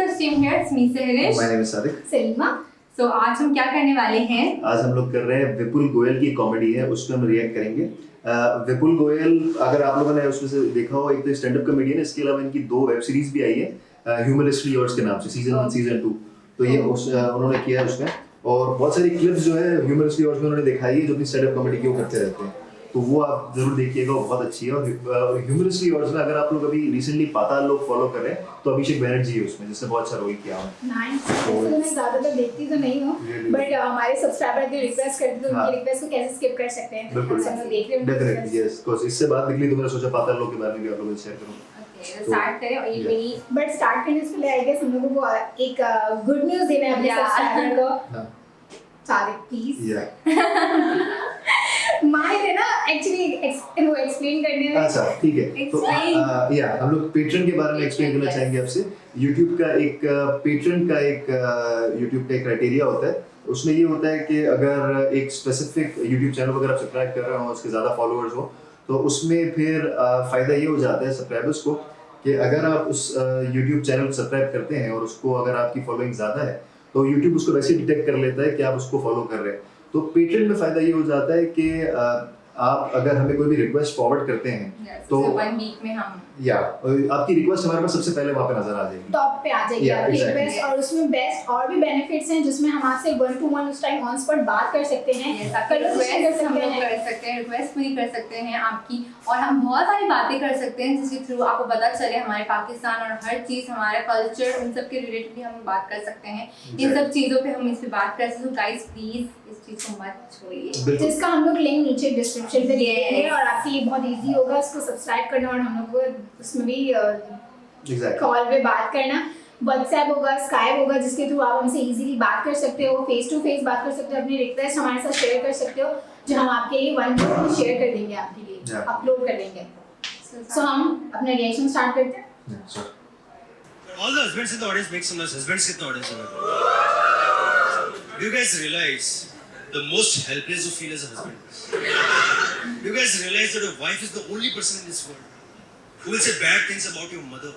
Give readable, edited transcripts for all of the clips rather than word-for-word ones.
Research team here. It's me, Sehrish. My name is Sadiq. Salima. So आज हम क्या करने वाले हैं? आज हम लोग कर रहे हैं विपुल गोयल की कॉमेडी है, उस पर हम रिएक्ट करेंगे। विपुल गोयल, अगर आप लोगों ने उसमें से देखा हो, एक तो स्टैंड अप कॉमेडियन है, इसके अलावा इनकी 2 वेब सीरीज भी आई है ह्यूमरलेसली योर्स के नाम से, सीजन 1 सीजन 2। तो ये उन्होंने किया है उसमें, और बहुत सारी क्लिप्स जो है ह्यूमरलेसली योर्स में उन्होंने दिखाई है जो अपनी स्टैंड अप कॉमेडी की वो करते रहते हैं। तो वो आप जरूर देखिएगा, बहुत अच्छी है। और ह्यूमरलेसली योर्स में अगर आप लोग अभी रिसेंटली पाताल लोग फॉलो कर रहे हैं तो अभिषेक बैनर्जी है उसमें, जिसने बहुत अच्छा रोल किया है। नाइस। मैं ज्यादातर देखती तो नहीं हूँ, बट हमारे सब्सक्राइबर की रिक्वेस्ट करते तो उनकी रिक्वेस्ट को कैसे स्किप कर सकते हैं? बिल्कुल, हम लोग देख रहे हैं। डेफिनेटली यस, बिकॉज़ इससे बात निकली तो मैंने सोचा पाताल लोग के बारे में भी आप लोगों से शेयर करूँ। स्टार्ट करें। और ये मेरी बट स्टार्ट करने से पहले आई गेस हम लोगों को एक गुड न्यूज़ देना है अपने सब्सक्राइबर को। सादिक प्लीज। माहिर है ना एक्चुअली वो एक्सप्लेन करने में। अच्छा ठीक है, तो या हम लोग पेट्रन के बारे में एक्सप्लेन करना चाहेंगे आपसे। YouTube का एक पेट्रन का एक YouTube का एक क्राइटेरिया होता है, उसमें ये होता है कि अगर एक स्पेसिफिक YouTube चैनल अगर आप सब्सक्राइब कर रहे हो, उसके ज़्यादा फॉलोअर्स हो, तो उसमें फिर फ़ायदा ये हो जाता है सब्सक्राइबर्स को कि अगर आप उस YouTube चैनल को सब्सक्राइब करते हैं और उसको अगर आपकी फॉलोइंग ज़्यादा है तो YouTube उसको वैसे डिटेक्ट कर लेता है कि आप उसको फॉलो कर रहे हैं। तो पेट्रन में फ़ायदा ये हो जाता है कि आप अगर हमें कोई भी रिक्वेस्ट फॉरवर्ड करते हैं तो 1 वीक में हम आपकी रिक्वेस्ट हमारे पास सबसे पहले वहाँ पे नजर आ जाएगी, टॉप पे आ जाएगी आपकी exactly. रिक्वेस्ट। और उसमें बेस्ट और भी बेनिफिट्स हैं जिसमें हम आपसे 1-to-1 उस टाइम ऑन स्पॉट बात कर सकते हैं, रिक्वेस्ट हम लोग कर सकते हैं, रिक्वेस्ट पूरी कर सकते हैं आपकी, और हम बहुत सारी बातें कर सकते हैं जिसके थ्रू आपको पता चले हमारे पाकिस्तान और हर चीज़, हमारा कल्चर, उन सब के रिलेटेड भी हम बात कर सकते हैं। इन सब चीज़ों पे हम इस पे बात कर सकते हैं। गाइस प्लीज इस चीज़ को मत छोड़िए, जिसका हम लोग लिंक नीचे डिस्क्रिप्शन पे दे देंगे और आपके लिए बहुत इजी होगा उसको सब्सक्राइब करना और हम लोग को उसमें भी कॉल पे बात करना। व्हाट्सएप होगा, स्काइप होगा, जिसके थ्रू आप हमसे इजीली बात कर सकते हो, फेस टू फेस बात कर सकते हो, अपनी रिक्वेस्ट हमारे साथ शेयर कर सकते हो, जो हम आपके लिए 1 वीक में शेयर कर देंगे, आपके लिए अपलोड कर देंगे। सो हम अपना रिएक्शन स्टार्ट करते हैं। All the husbands in the audience make some noise. Husbands in the audience. Do you guys realize the most helpless you feel as a husband? Do you guys realize that a wife is the only person in this world who will say bad things about your mother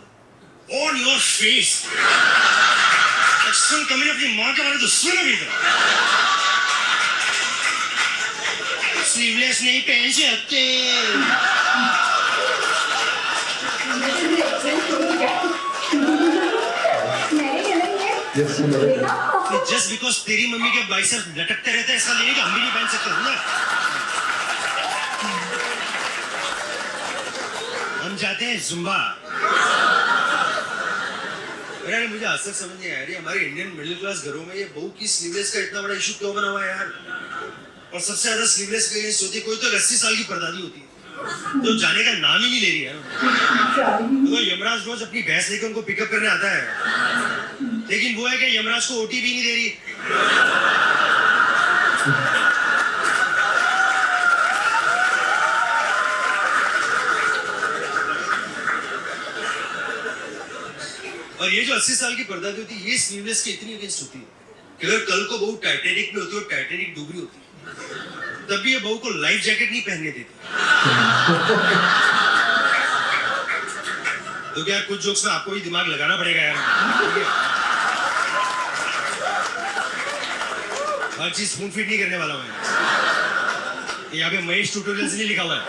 on your face? सुन कमी अपनी माँ के बारे तो सुन अभी तक। Sleeveless नहीं पहन सकते। Just because तेरी मम्मी के बाइसेप्स लटकते रहते हैं, इसका नहीं कि हम भी नहीं पहन सकते ना। हम जाते हैं जुम्बा। अरे मुझे आज तक समझ नहीं आया यार, हमारे इंडियन मिडिल क्लास घरों में ये बहू की स्लीवलेस का इतना बड़ा इशू क्यों बना हुआ है यार? और सबसे ज्यादा स्लीवलेस का अगेंस्ट होती है कोई तो 80 साल की परदादी होती है तो जाने का नाम ही नहीं ले रही है। तो यमराज रोज अपनी भैंस लेकर उनको पिकअप करने आता है, लेकिन वो है कि यमराज को ओटीपी नहीं दे रही। और ये जो 80 साल की परदादी होती है, ये स्लीवलेस के इतनी अगेंस्ट होती है कि अगर कल को बहू टाइटैनिक में होती है और टाइटैनिक डूब रही होती है, तब भी ये बहू को लाइफ जैकेट नहीं पहनने देती। तो क्या कुछ जोक्स में आपको भी दिमाग लगाना पड़ेगा यार। हर चीज स्पून फीड नहीं करने वाला मैं। यहाँ पे महेश ट्यूटोरियल्स नहीं लिखा हुआ है।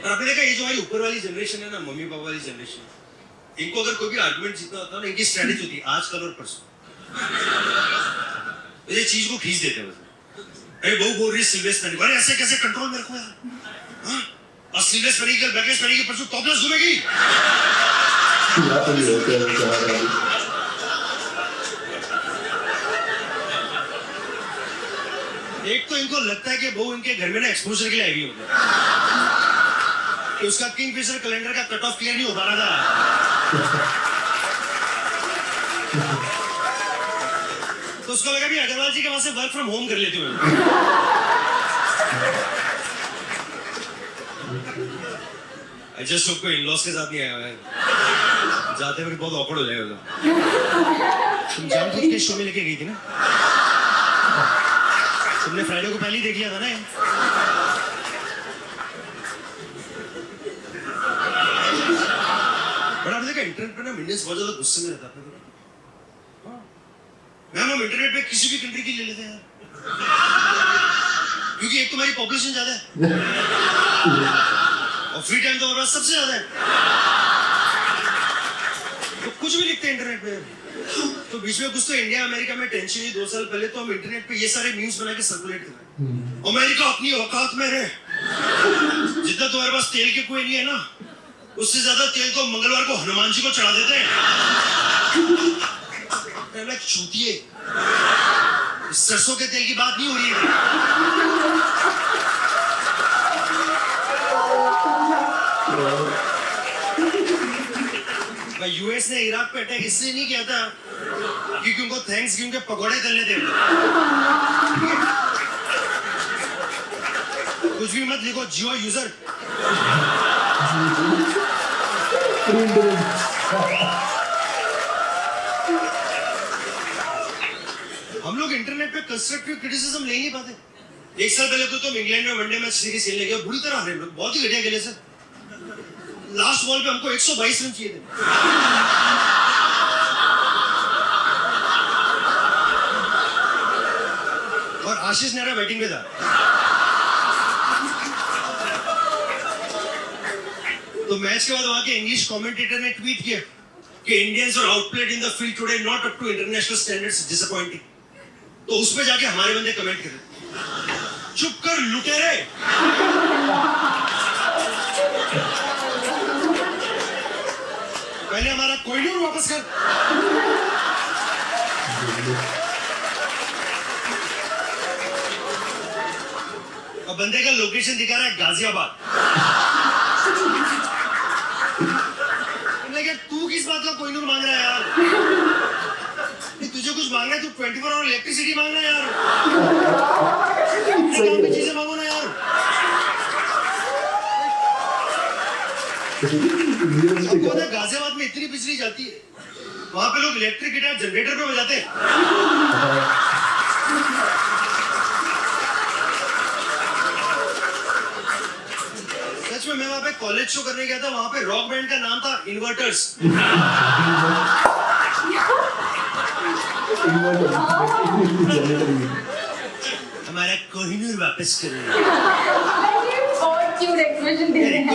और आपने देखा ये जो हमारी ऊपर वाली जनरेशन है ना, मम्मी पापा वाली जनरेशन, इनको अगर कोई भी आर्गुमेंट जीतना होता है ना, इनकी स्ट्रेटेजी होती है आज कल और परसों। ये चीज को खींच देते हैं। अरे बहू बोल रही है स्लीवलेस पहनी, अरे ऐसे कैसे कंट्रोल में रखो यार। हाँ, और स्लीवलेस पहनेगी, कल बैकलेस पहनेगी, परसों टॉपलेस घूमेगी। एक तो इनको लगता है कि बहू इनके घर में ना एक्सपोजर के लिए आई हुई होगी, कि उसका किंगफिशर कैलेंडर का कट ऑफ क्लियर नहीं हो पा रहा था। तो उसको लगा भी अग्रवाल जी के वहां से वर्क फ्रॉम होम कर लेती हूँ। जस्ट सबको इन-लॉज के साथ नहीं आया है, जाते वक्त बहुत ऑकवर्ड हो जाएगा। तुम जानबूझ के शो में लेके गई थी ना, तुमने फ्राइडे को पहले ही देख लिया था ना। आपने देखा इंटरनेट पे ना इंडियंस बहुत ज्यादा गुस्से में रहता है आपने देखा? मैम हम इंटरनेट पे किसी भी कंट्री की ले लेते हैं क्योंकि एक तुम्हारी पॉपुलेशन ज्यादा है और फ्री टाइम तो हमारे पास सबसे ज्यादा है, तो कुछ भी लिखते हैं इंटरनेट पे। तो बीच में कुछ तो इंडिया अमेरिका में टेंशन ही 2 साल पहले तो हम इंटरनेट पे ये सारे मीम्स बना के सर्कुलेट कर रहे हैं। अमेरिका अपनी औकात में है, जितना तुम्हारे पास तेल के कुएं नहीं है ना, उससे ज्यादा तेल तो मंगलवार को हनुमान जी को चढ़ा देते हैं। चूतिए, सरसों के तेल की बात नहीं हो रही है। यूएस ने इराक पे अटैक इसलिए नहीं किया था क्योंकि उनको थैंक्सगिविंग के पकौड़े तलने थे। कुछ भी मत लिखो, जियो यूजर। हम लोग इंटरनेट पे कंस्ट्रक्टिव क्रिटिसिज्म ले नहीं पाते। 1 साल पहले तो तुम इंग्लैंड में वनडे मैच सीरीज खेलने गए, बुरी तरह हारे लोग, बहुत ही घटिया खेले सर। लास्ट बॉल पे हमको 122 रन चाहिए थे। और आशीष नेहरा बैटिंग पे था। तो मैच के बाद वहां के इंग्लिश कमेंटेटर ने ट्वीट किया कि Indians are outplayed in the field today, not up to international standards, disappointing. तो उस पे जाके हमारे बंदे कमेंट करे, चुप कर लुटेरे। पहले हमारा कोहिनूर वापस कर। अब बंदे का लोकेशन दिखा रहा है गाजियाबाद। यार तू किस बात का कोहिनूर मांग रहा है यार? नहीं, तुझे कुछ मांगना है, तू 24 आवर इलेक्ट्रिसिटी मांग रहा है यार। काम की चीजें मांगो ना यार। गाजियाबाद में इतनी बिजली जाती है, वहां पे लोग इलेक्ट्रिक गिटार जनरेटर पे बजाते हैं। सच में, मैं वहां पे कॉलेज शो करने गया था, वहां पे रॉक बैंड का नाम था इन्वर्टर्स। हमारा कोहिनूर वापस करो।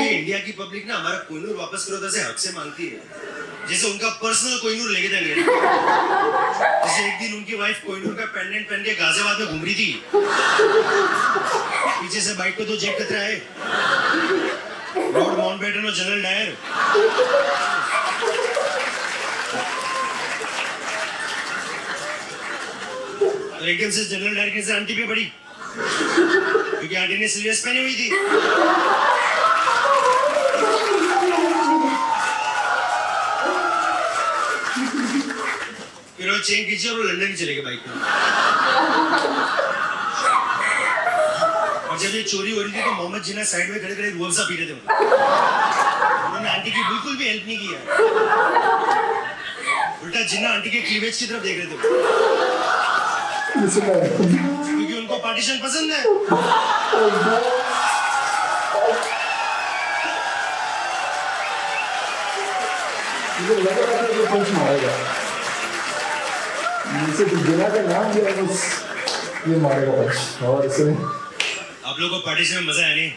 इंडिया की पब्लिक ना हमारा कोहिनूर वापस करो जैसे हक से मांगती है, जैसे उनका पर्सनल कोहिनूर लेके जाएंगे। जैसे एक दिन उनकी वाइफ कोहिनूर का पेंडेंट पहन के गाजियाबाद में घूम रही थी, पीछे से बाइक पे 2 जेट कतरा है, लॉर्ड माउंटबेटन और जनरल डायर। और एकदम से जनरल डायर के आंटी पे पड़ी क्योंकि आंटी ने स्लीवलेस पहनी हुई थी। फिर वो चेन खींची और वो लंदन चले गए बाइक में। और जब ये चोरी हो रही थी तो मोहम्मद जिन्ना साइड में खड़े खड़े रुअफ़ज़ा पी रहे थे। उन्होंने आंटी की बिल्कुल भी हेल्प नहीं किया, उल्टा जिन्ना आंटी के क्लीवेज की तरफ देख रहे थे क्योंकि उनको पार्टीशन पसंद है। मुझे लगा था कि पंच मारेगा, इसे तो जिला का नाम दिया, बस ये मारेगा पंच। और इसने आप लोगों को पार्टीशन में मजा आया नहीं?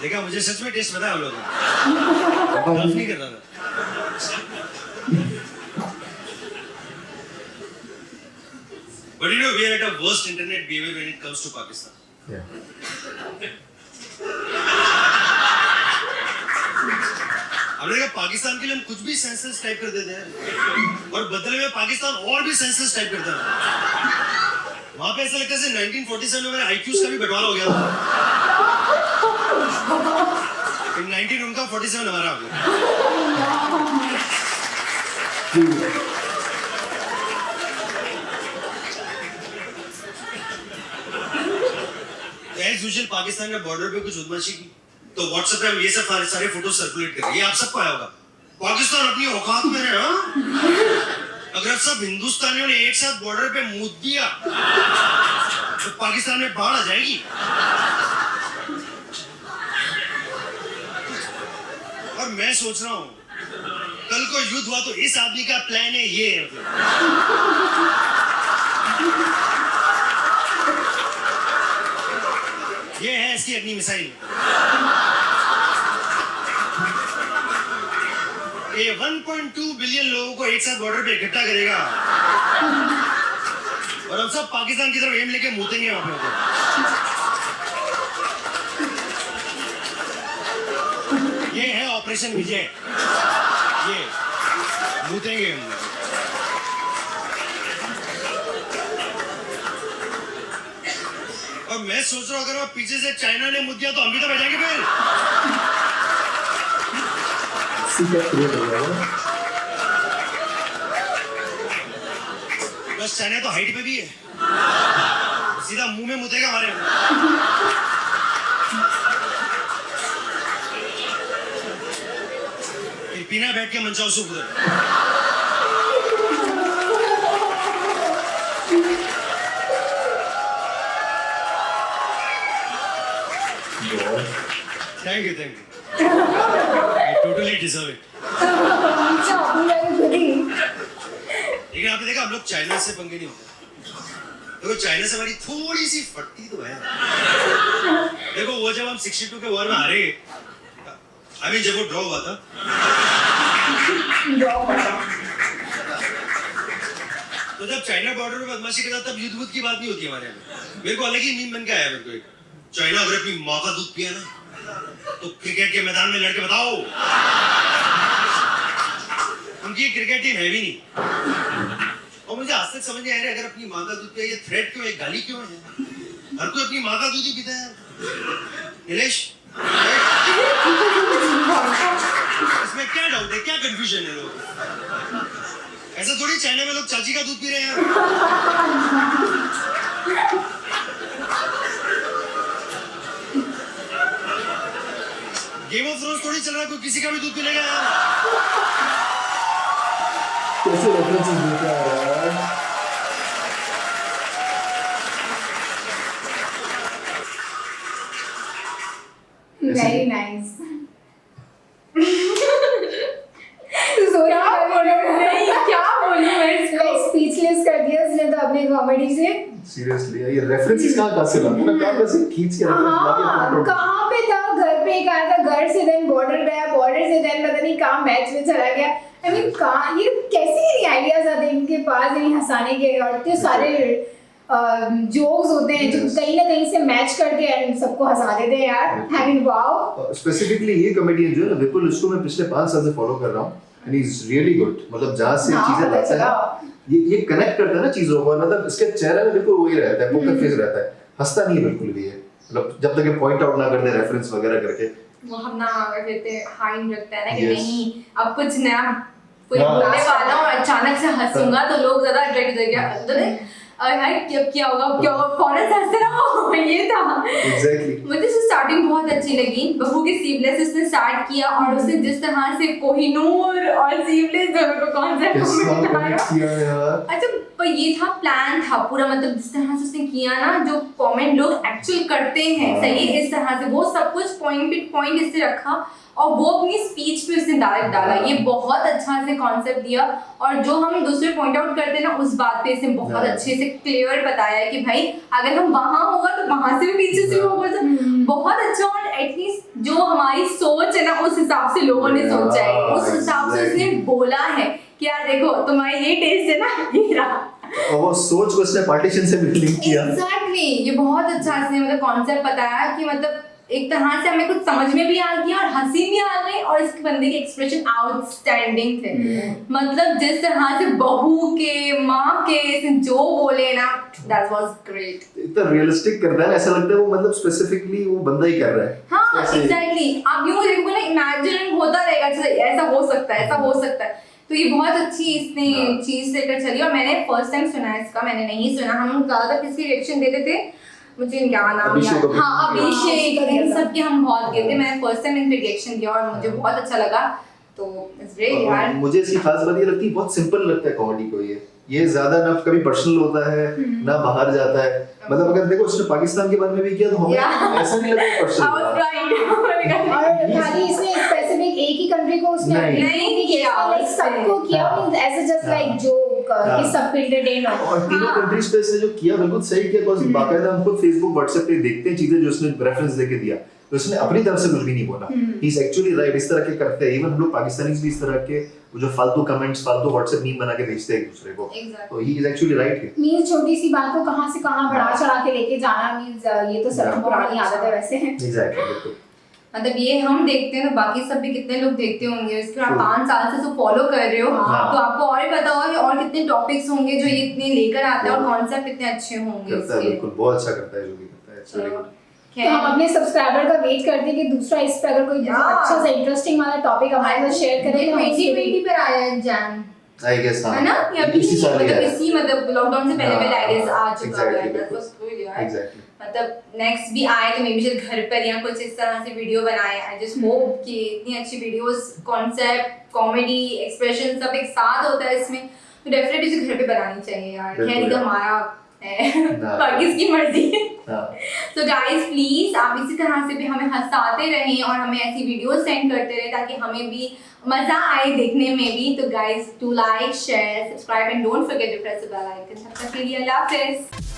देखा, मुझे सच में टेस्ट पता है आप लोगों को, टफ नहीं कर रहा था। But you know, we are at a worst internet behavior when it comes to Pakistan. Yeah. हमने कहा पाकिस्तान के लिए हम कुछ भी सेंसस टाइप कर देते हैं और बदले में पाकिस्तान और भी सेंसस टाइप करता है। वहां पे ऐसा लगता है 1947 में मेरे IQs का भी बंटवारा हो गया था। 19 उनका 47 हमारा हो गया। एज यूजुअल पाकिस्तान के बॉर्डर पे कुछ बदमाशी की तो व्हाट्सएप पे हम ये सब सारे फोटो सर्कुलेट कर रहे हैं। ये आप सबको आया होगा, पाकिस्तान अपनी औकात में है। अगर सब हिंदुस्तानियों ने एक साथ बॉर्डर पे मुंह दिया तो पाकिस्तान में बाढ़ आ जाएगी। और मैं सोच रहा हूँ कल को युद्ध हुआ तो इस आदमी का प्लान है ये ये है इसकी अग्नि मिसाइल। ये 1.2 बिलियन लोगों को एक साथ बॉर्डर पे इकट्ठा करेगा और हम सब पाकिस्तान की तरफ एम लेके मुतेंगे वहां पे। ये है ऑपरेशन विजय, ये मुतेंगे हम। और मैं सोच रहा हूँ अगर पीछे से चाइना ने मुद्दा तो हम भी तो बजाएंगे फिर। बस चाइना तो हाइट पे भी है, सीधा मुंह में मुतेगा हमारे। फिर पीना बैठ के मंचाओ सूप उधर। Thank you. I totally deserve it. लेकिन आपने देखा हम लोग चाइना से पंगे नहीं होते। देखो चाइना से हमारी थोड़ी सी फटती तो है। देखो वो जब हम 62 के वॉर में हारे, जब वो ड्रॉ हुआ था, तो जब चाइना बॉर्डर पे बदमाशी करता तब युद्ध की बात नहीं होती हमारे यहाँ। मेरे को अलग ही मीम बन के आया मेरे को एक। चाइना अगर अपनी माँ का दूध पिया ना तो क्रिकेट के मैदान में लड़के बताओ। उनकी क्रिकेट टीम है भी नहीं। और मुझे आज तक समझ नहीं आ रहा अगर अपनी माँ का दूध पिया ये थ्रेट क्यों है, गाली क्यों है? हर कोई अपनी माँ का दूध ही पीता है। नीलेश इसमें क्या डाउट है, क्या कंफ्यूजन है? लोग ऐसा थोड़ी चाइना में लोग चाची का दूध पी रहे हैं यार। गेम ऑफ थ्रोन्स थोड़ी चल रहा, कोई किसी का भी दूध पिलेगा यार। कैसे रेफरेंसेस देता है यार। Very nice. स्पीचलेस कर दिया उसने तो अपने कॉमेडी से। सीरियसली ये रेफरेंसेस कहाँ से लाते हैं? कहाँ से खींच के कहाँ पे था? घर पे एक आया था, घर से देन बॉर्डर गया, बॉर्डर से देन पता नहीं कहाँ मैच में चला गया। आई मीन कहाँ ये कैसे आइडियाज आते हैं इनके पास हंसाने के, और इतने सारे जोक्स होते हैं जो कहीं ना कहीं से मैच करके एंड सबको हंसा देते हैं यार। I mean wow. स्पेसिफिकली ये कॉमेडियन जो है ना विपुल, उसको मैं पिछले 5 साल से फॉलो कर रहा हूँ and he is really good. मतलब जहाँ से चीजें लाता है ये कनेक्ट करता है ना चीजों को। मतलब इसके चेहरे में बिल्कुल वही रहता है, पोकर फेस रहता है, हंसता नहीं बिल्कुल भी है। मतलब जब तक ये पॉइंट आउट ना कर दे रेफरेंस वगैरह करके, वो हम ना कर देते हाइम रखता है ना कि नहीं अब कुछ नया कोई बोलने वाला हूँ अचानक से हंसूंगा तो लोग ज्यादा अट्रैक्ट हो जाएंगे। और यार क्या होगा फौरन हंसते रहो। ये था एग्जैक्टली। मुझे स्टार्टिंग बहुत अच्छी लगी। बहू के स्लीवलेस उसने स्टार्ट किया और उसने जिस तरह से कोहिनूर और स्लीवलेस दोनों को कॉन्सेप्ट बनाया। अच्छा पर ये था प्लान था पूरा। मतलब जिस तरह से उसने किया ना, जो कमेंट लोग एक्चुअल करते हैं सही इस तरह से, वो सब कुछ पॉइंट पे पॉइंट इससे रखा और वो अपनी स्पीच पे उसने डाला। ये बहुत अच्छा से कॉन्सेप्ट दिया और जो हम दूसरे पॉइंट आउट करते हैं ना उस बात पे इसने बहुत अच्छे से क्लियर बताया कि भाई अगर हम वहां होगा तो वहां से भी पीछे से होगा। बहुत अच्छा। और एटलीस्ट जो हमारी सोच है ना उस हिसाब से लोगों ने सोचा है, उस हिसाब से उसने बोला है कि यार देखो तुम्हारा ये टेस्ट है ना, ये रहा। और वो सोच को उसने पार्टीशन से भी लिंक किया। एग्जैक्टली ये बहुत अच्छा इसने मतलब कॉन्सेप्ट बताया कि मतलब एक तरह से हमें कुछ समझ में भी आ गया और हंसी भी आ गई और इस बंदे के एक्सप्रेशन आउटस्टैंडिंग थे। मतलब जिस तरह से बहू के माँ के जो बोले ना, दैट वाज ग्रेट। इतना रियलिस्टिक करता है, ऐसा लगता है वो मतलब स्पेसिफिकली वो बंदा ही कर रहा है। हाँ एग्जैक्टली। आप यूँ देखो ना, इमेजिन होता रहेगा ऐसा हो सकता है, ऐसा हो सकता है। तो ये बहुत अच्छी इसने चीज लेकर चली और मैंने फर्स्ट टाइम सुना इसका, मैंने नहीं सुना। हम ज्यादातर किसकी रिएक्शन देते थे, मुझे क्या नाम याद, हाँ अभिषेक, इन सब के हम बहुत गए थे। मैंने फर्स्ट टाइम इन पे रिएक्शन दिया और मुझे बहुत अच्छा लगा। तो इट्स ग्रेट यार। मुझे इसकी खास बात ये लगती है बहुत सिंपल लगता है कॉमेडी को। ये ज्यादा ना कभी पर्सनल होता है ना बाहर जाता है। मतलब अगर देखो उसने पाकिस्तान के बारे में भी किया तो हमें ऐसा नहीं लगा पर्सनल। और खाली इसने स्पेसिफिक एक ही कंट्री को उसने नहीं। नहीं किया, लाइक सबको किया, हाँ। मींस ऐसे जस्ट लाइक जोक कि सबको एंटरटेन हो। और तीनों कंट्रीज पे इसने जो किया बिल्कुल सही किया, बिकॉज़ बाकायदा हमको फेसबुक व्हाट्सएप पे देखते हैं चीजें जो उसने रेफरेंस देके दिया, तो उसने अपनी तरफ से कुछ भी नहीं बोला। ही इज एक्चुअली राइट, इस तरह के करते हैं। इवन हम लोग पाकिस्तानीज भी इस तरह के वो जो फालतू कमेंट्स, फालतू व्हाट्सएप मीम बना के भेजते हैं एक दूसरे को, तो he is actually right. Means छोटी सी बात को कहां से कहां बढ़ा चढ़ा के लेके जाना, मींस ये तो सबकी पुरानी आदत है वैसे। एग्जैक्टली, बिल्कुल। मतलब ये हम देखते हैं तो बाकी सब भी कितने लोग देखते होंगे, इसके आप 5 साल से तो फॉलो कर रहे हो, हाँ। तो आपको और ही पता होगा और कितने टॉपिक्स होंगे जो ये इतने लेकर आता है और कॉन्सेप्ट कितने अच्छे होंगे करता है, इसके। बिल्कुल बहुत अच्छा करता है जो भी करता है, इट्स वेरी गुड। तो हम अपने सब्सक्राइबर का वेट करते हैं कि दूसरा इस पे अगर कोई अच्छा सा इंटरेस्टिंग वाला टॉपिक हमारे साथ शेयर करें तो हम उसको भी- 2020 पर आया है जैन, आई गेस हाँ, है ना? या इसी साल ही आया। इसी मतलब लॉकडाउन से पहले आई गेस आ चुका है। Exactly, That was good यार। एग्जैक्टली। मतलब नेक्स्ट भी आए तो मे बी शायद घर पर या कुछ इस तरह से वीडियो बनाए। आई जस्ट होप कि इतनी अच्छी वीडियोस, कॉन्सेप्ट, कॉमेडी, एक्सप्रेशन सब एक साथ होता है इसमें, तो डेफिनेटली इसे घर पे बनानी चाहिए यार। बिल्कुल खैर ये तो यार। हमारा है, ना। बाकी इसकी मर्जी है। हाँ, तो गाइस प्लीज आप इसी तरह से भी हमें हंसाते रहें और हमें ऐसी वीडियोस सेंड करते रहें ताकि हमें भी मजा आए देखने में भी। तो guys do like, share, subscribe and don't forget to press the bell icon. तब तक के लिए अल्लाह हाफिज़।